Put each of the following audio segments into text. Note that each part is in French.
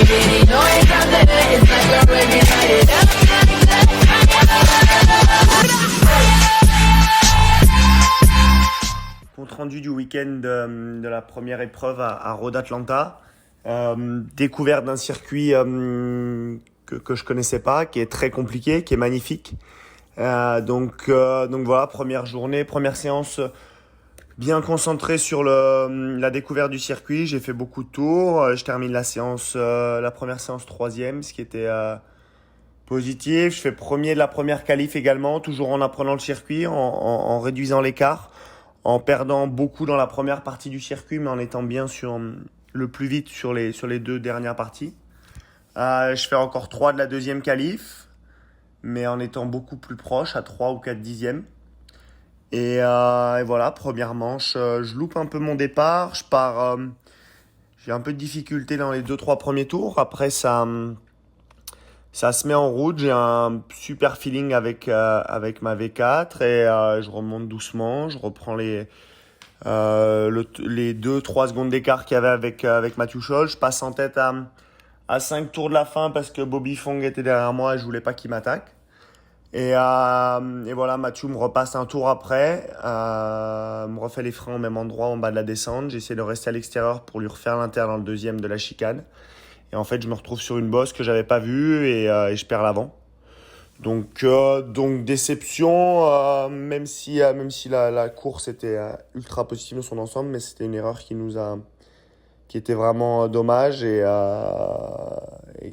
Compte rendu du week-end de la première épreuve à Road Atlanta. Découverte d'un circuit que je connaissais pas, qui est très compliqué, qui est magnifique. Donc voilà, première journée, première séance bien concentrée sur la découverte du circuit. J'ai fait beaucoup de tours. Je termine la première séance troisième, ce qui était positif. Je fais premier de la première qualif également, toujours en apprenant le circuit, en réduisant l'écart, en perdant beaucoup dans la première partie du circuit, mais en étant bien sur le plus vite sur les deux dernières parties. Je fais encore 3 de la deuxième qualif, mais en étant beaucoup plus proche, à 3 ou 4 dixièmes. Et voilà, première manche, je loupe un peu mon départ. Je pars, j'ai un peu de difficulté dans les 2-3 premiers tours. Après, ça se met en route. J'ai un super feeling avec ma V4 et je remonte doucement. Je reprends les 2-3 secondes d'écart qu'il y avait avec Mathieu Scholl. Je passe en tête à 5 tours de la fin parce que Bobby Fong était derrière moi et je voulais pas qu'il m'attaque. Et voilà, Mathieu me repasse un tour après, me refait les freins au même endroit en bas de la descente. J'essaie de rester à l'extérieur pour lui refaire l'inter dans le deuxième de la chicane. Et en fait, je me retrouve sur une bosse que j'avais pas vue et je perds l'avant. Donc déception, même si la course était ultra positive dans son ensemble, mais c'était une erreur qui était vraiment dommage et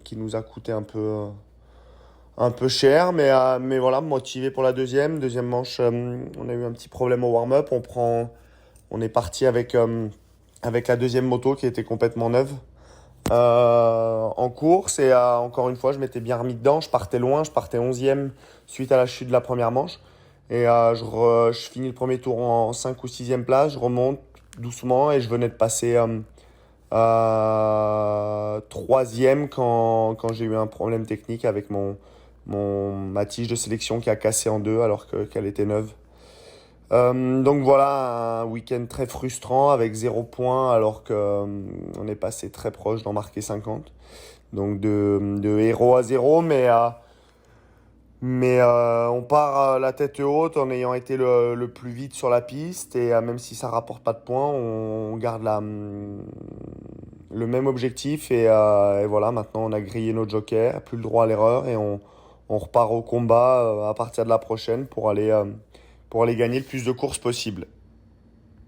qui nous a coûté un peu cher, mais voilà, motivé pour la deuxième manche. On a eu un petit problème au warm-up. On est parti avec la deuxième moto qui était complètement neuve en course et encore une fois, je m'étais bien remis dedans. Je partais loin, je partais 11e suite à la chute de la première manche et je finis le premier tour en 5 ou 6e place. Je remonte doucement et je venais de passer 3e quand j'ai eu un problème technique avec ma tige de sélection qui a cassé en deux alors qu'elle était neuve. Donc voilà, un week-end très frustrant avec 0 points alors qu'on est passé très proche d'en marquer 50. Donc de héros à 0, mais on part la tête haute en ayant été le plus vite sur la piste et même si ça rapporte pas de points, on garde le même objectif et voilà, maintenant on a grillé nos jokers, plus le droit à l'erreur et on repart au combat à partir de la prochaine pour aller gagner le plus de courses possible.